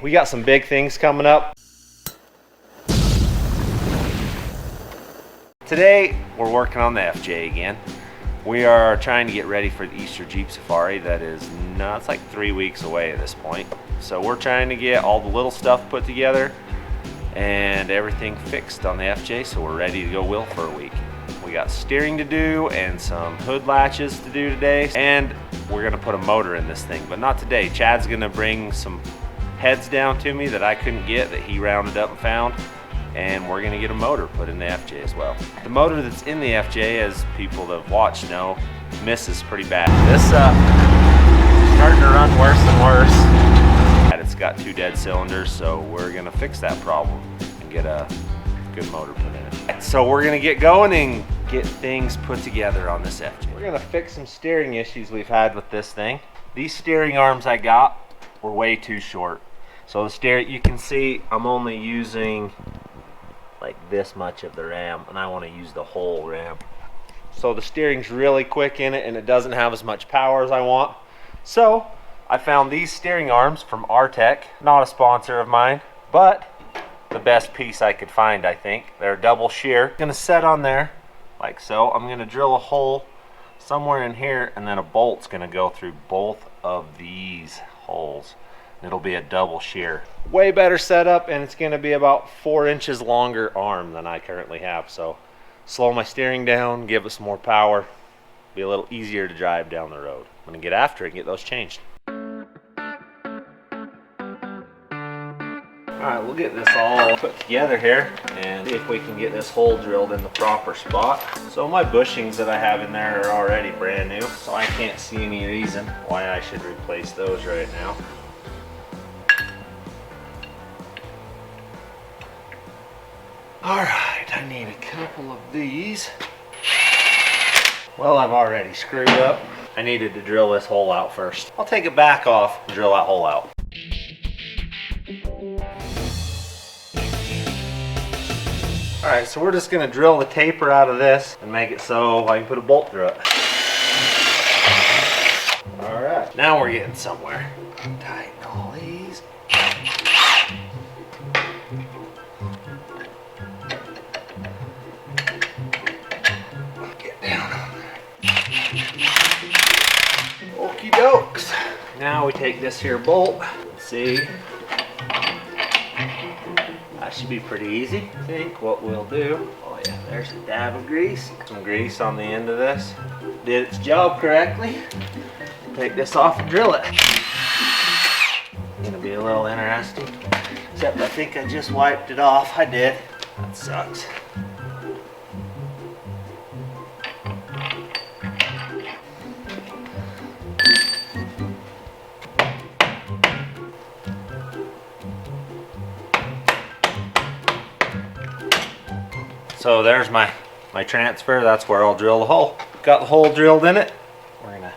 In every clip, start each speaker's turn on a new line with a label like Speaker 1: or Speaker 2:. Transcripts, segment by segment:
Speaker 1: we got some big things coming up. Today, we're working on the FJ again. We are trying to get ready for the Easter Jeep Safari that is, it's like 3 weeks away at this point. So we're trying to get all the little stuff put together and everything fixed on the FJ, so we're ready to go wheel for a week. We got steering to do and some hood latches to do today, and we're gonna put a motor in this thing, but not today. Chad's gonna bring some heads down to me that I couldn't get, that he rounded up and found, and we're gonna get a motor put in the FJ as well. The motor that's in the FJ, as people that have watched know, misses pretty bad. This starting to run worse and worse. It's got 2 dead cylinders, so we're gonna fix that problem and get a good motor put in it. So we're gonna get going and get things put together on this FJ. We're gonna fix some steering issues we've had with this thing. These steering arms I got were way too short. So the steering, you can see I'm only using like this much of the ram, and I want to use the whole ram. So the steering's really quick in it, and it doesn't have as much power as I want. So I found these steering arms from Artec, not a sponsor of mine, but the best piece I could find, I think. They're double shear. Gonna set on there like so. I'm gonna drill a hole somewhere in here, and then a bolt's gonna go through both of these holes. It'll be a double shear. Way better setup, and it's gonna be about 4 inches longer arm than I currently have. So slow my steering down, give it some more power, be a little easier to drive down the road. I'm gonna get after it and get those changed. Alright, we'll get this all put together here and see if we can get this hole drilled in the proper spot. So my bushings that I have in there are already brand new, so I can't see any reason why I should replace those right now. Alright, I need a couple of these. Well, I've already screwed up. I needed to drill this hole out first. I'll take it back off and drill that hole out. Alright, so we're just going to drill the taper out of this and make it so I can put a bolt through it. Alright, now we're getting somewhere. Tighten all these. Get down on there. Okie dokes. Now we take this here bolt. Let's see. That should be pretty easy. I think what we'll do, oh yeah, there's a dab of grease. Some grease on the end of this. Did its job correctly. Take this off and drill it. Gonna be a little interesting. Except I think I just wiped it off. I did. That sucks. So there's my transfer. That's where I'll drill the hole. Got the hole drilled in it. We're gonna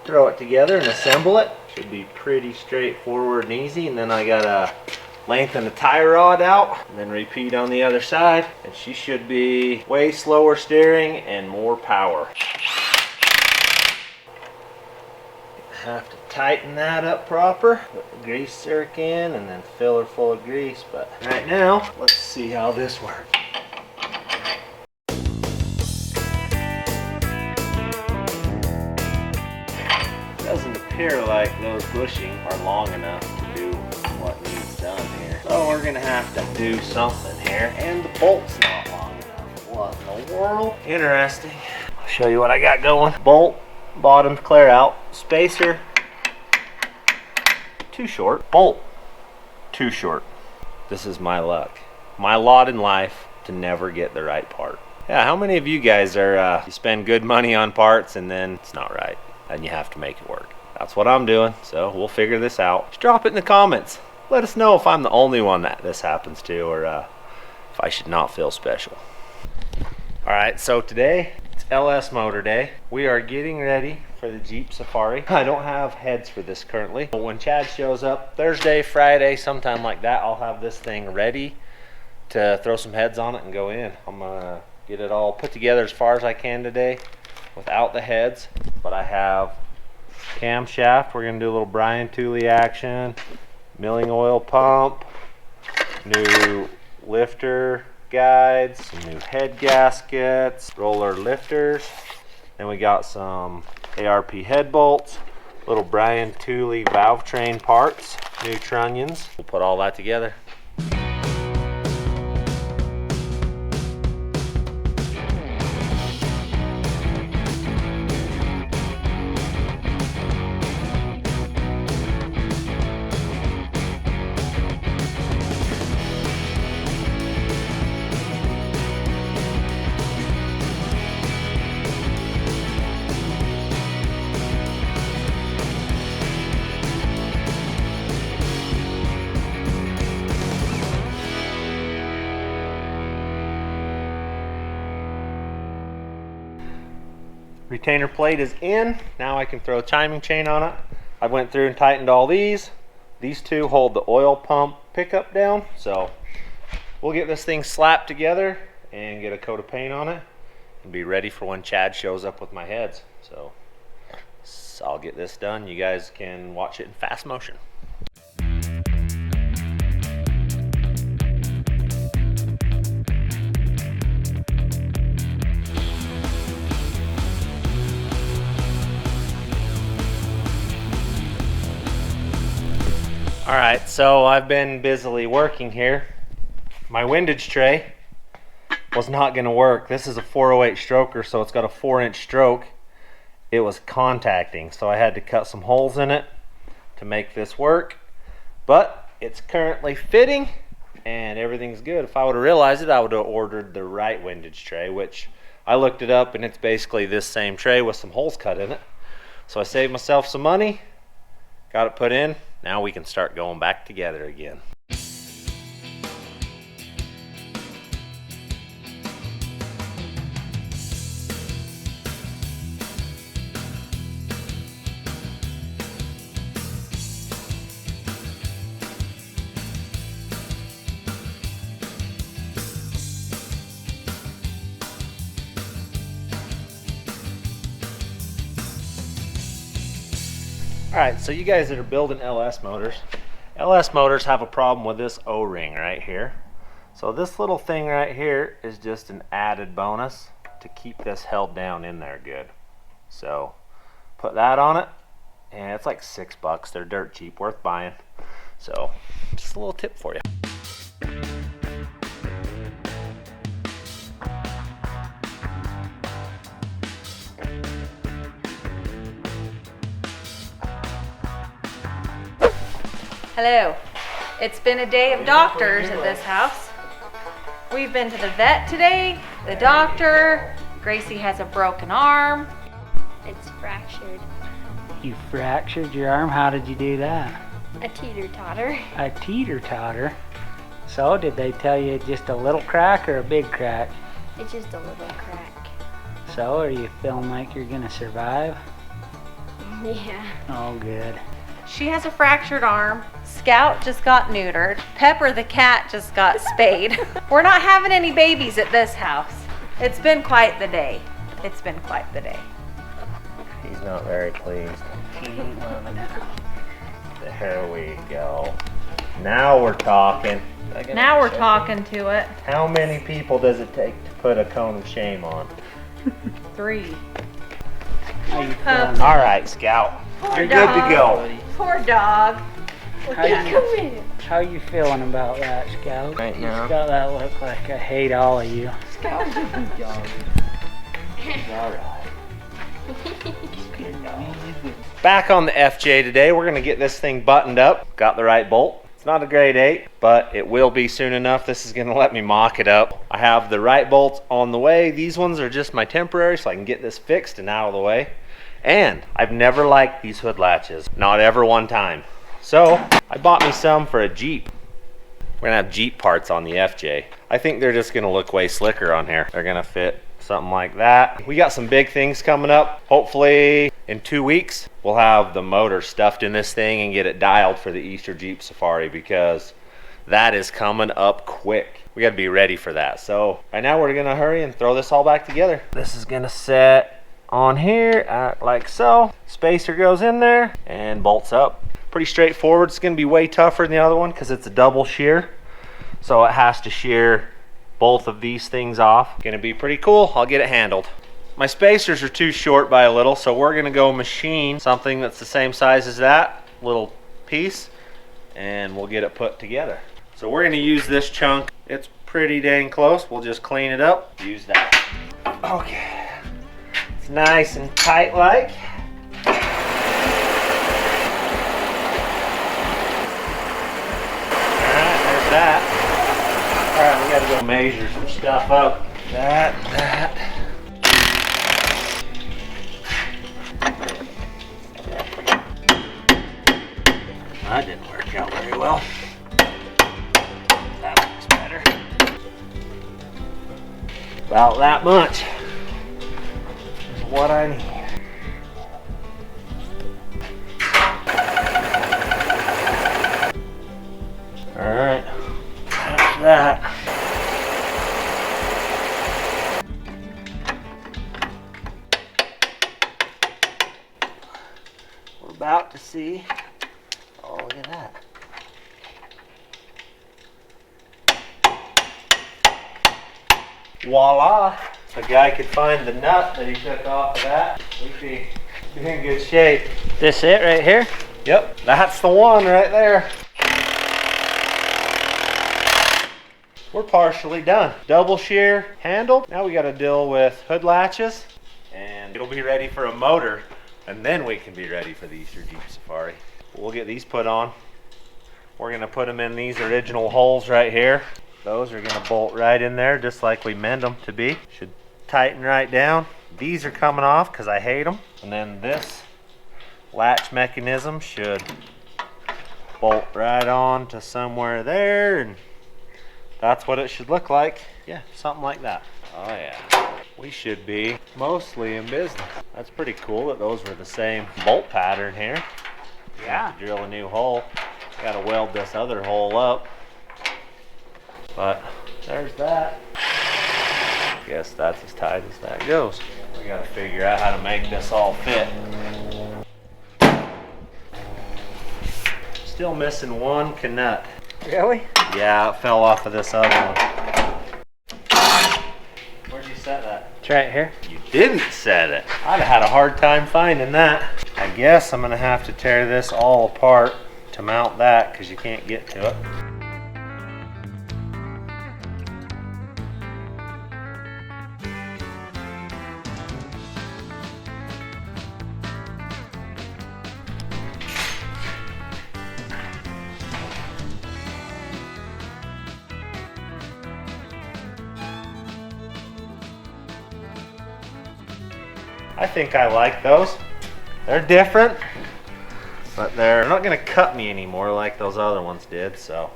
Speaker 1: throw it together and assemble it. Should be pretty straightforward and easy. And then I gotta lengthen the tie rod out and then repeat on the other side. And she should be way slower steering and more power. Have to tighten that up proper. Put the grease zerk in and then fill her full of grease. But right now, let's see how this works. Doesn't appear like those bushings are long enough to do what needs done here. So we're gonna have to do something here. And the bolt's not long enough. What in the world? Interesting. I'll show you what I got going. Bolt, bottom clear out. Spacer, too short. Bolt, too short. This is my luck. My lot in life to never get the right part. Yeah, how many of you guys are, you spend good money on parts and then it's not right? And you have to make it work. That's what I'm doing, so we'll figure this out. Just drop it in the comments. Let us know if I'm the only one that this happens to, or if I should not feel special. Alright, so today, it's LS Motor Day. We are getting ready for the Jeep Safari. I don't have heads for this currently. But when Chad shows up, Thursday, Friday, sometime like that, I'll have this thing ready to throw some heads on it and go in. I'm gonna get it all put together as far as I can today without the heads, but I have camshaft. We're gonna do a little Brian Tooley action, milling oil pump, new lifter guides, some new head gaskets, roller lifters. Then we got some ARP head bolts, little Brian Tooley valve train parts, new trunnions. We'll put all that together. Retainer plate is in. Now I can throw a timing chain on it. I went through and tightened all these. These two hold the oil pump pickup down. So we'll get this thing slapped together and get a coat of paint on it and be ready for when Chad shows up with my heads. So I'll get this done. You guys can watch it in fast motion. Alright, so I've been busily working here. My windage tray was not going to work. This is a 408 stroker, so it's got a 4-inch stroke. It was contacting, so I had to cut some holes in it to make this work. But it's currently fitting and everything's good. If I would have realized it, I would have ordered the right windage tray, which I looked it up and it's basically this same tray with some holes cut in it. So I saved myself some money, got it put in. Now we can start going back together again. Alright, so you guys that are building LS motors have a problem with this O-ring right here. So this little thing right here is just an added bonus to keep this held down in there good. So put that on it, and it's like $6. They're dirt cheap, worth buying. So just a little tip for you.
Speaker 2: Hello. It's been a day of doctors at this house. We've been to the vet today, the doctor. Gracie has a broken arm.
Speaker 3: It's fractured.
Speaker 4: You fractured your arm? How did you do that?
Speaker 3: A teeter-totter.
Speaker 4: A teeter-totter? So, did they tell you just a little crack or a big crack?
Speaker 3: It's just a little crack.
Speaker 4: So, are you feeling like you're gonna survive?
Speaker 3: Yeah.
Speaker 4: Oh, good.
Speaker 2: She has a fractured arm. Scout just got neutered. Pepper the cat just got spayed. We're not having any babies at this house. It's been quite the day. It's been quite the day.
Speaker 1: He's not very pleased.
Speaker 4: He ain't loving it.
Speaker 1: There we go. Now we're talking.
Speaker 2: Now we're talking to it.
Speaker 1: How many people does it take to put a cone of shame on?
Speaker 2: 3.
Speaker 4: How you
Speaker 2: Pup.
Speaker 4: feeling?
Speaker 1: Alright, Scout.
Speaker 2: Poor
Speaker 1: You're good to
Speaker 2: dog.
Speaker 1: go.
Speaker 2: Poor dog.
Speaker 4: How you feeling about that, Scout?
Speaker 1: Right
Speaker 4: You
Speaker 1: now?
Speaker 4: got that look like I hate all of you.
Speaker 1: Back on the FJ today, we're going to get this thing buttoned up. Got the right bolt. It's not a grade 8, but it will be soon enough. This is going to let me mock it up. I have the right bolts on the way. These ones are just my temporary, so I can get this fixed and out of the way. And I've never liked these hood latches. Not ever one time. So I bought me some for a Jeep. We're going to have Jeep parts on the FJ. I think they're just going to look way slicker on here. They're going to fit something like that. We got some big things coming up. Hopefully in 2 weeks, we'll have the motor stuffed in this thing and get it dialed for the Easter Jeep Safari, because that is coming up quick. We got to be ready for that. So right now we're going to hurry and throw this all back together. This is going to set on here like so. Spacer goes in there and bolts up. pretty straightforward. It's going to be way tougher than the other one because it's a double shear. So it has to shear both of these things off. Going to be pretty cool. I'll get it handled. My spacers are too short by a little, so we're going to go machine something that's the same size as that little piece, and we'll get it put together. So we're going to use this chunk. It's pretty dang close. We'll just clean it up. Use that. Okay. It's nice and tight like. Alright, there's that. Alright, we gotta go measure some stuff up. That. That didn't work out very well. That looks better. About that much is what I need. Alright, that's that. We're about to see. Oh, look at that. Voila! If a guy could find the nut that he took off of that, we'd be in good shape.
Speaker 4: This it right here?
Speaker 1: Yep, that's the one right there. We're partially done. Double shear handled. Now we got to deal with hood latches, and it'll be ready for a motor, and then we can be ready for the Easter Jeep Safari. We'll get these put on. We're going to put them in these original holes right here. Those are going to bolt right in there just like we meant them to be. Should tighten right down. These are coming off because I hate them. And then this latch mechanism should bolt right on to somewhere there, and that's what it should look like. Yeah, something like that. Oh yeah. We should be mostly in business. That's pretty cool that those were the same bolt pattern here.
Speaker 4: Yeah.
Speaker 1: Drill a new hole. Got to weld this other hole up. But there's that. Guess that's as tight as that goes. We got to figure out how to make this all fit. Still missing one canut.
Speaker 4: Really?
Speaker 1: Yeah, it fell off of this other one. Where'd you set that?
Speaker 4: It's right here.
Speaker 1: You didn't set it. I'd have had a hard time finding that. I guess I'm gonna have to tear this all apart to mount that because you can't get to it. I think I like those. They're different, but they're not gonna cut me anymore like those other ones did, so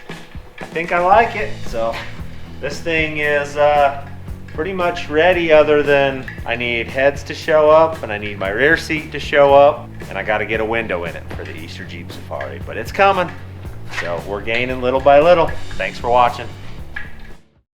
Speaker 1: I think I like it. So this thing is pretty much ready, other than I need heads to show up and I need my rear seat to show up, and I gotta get a window in it for the Easter Jeep Safari, but it's coming. So we're gaining little by little. Thanks for watching.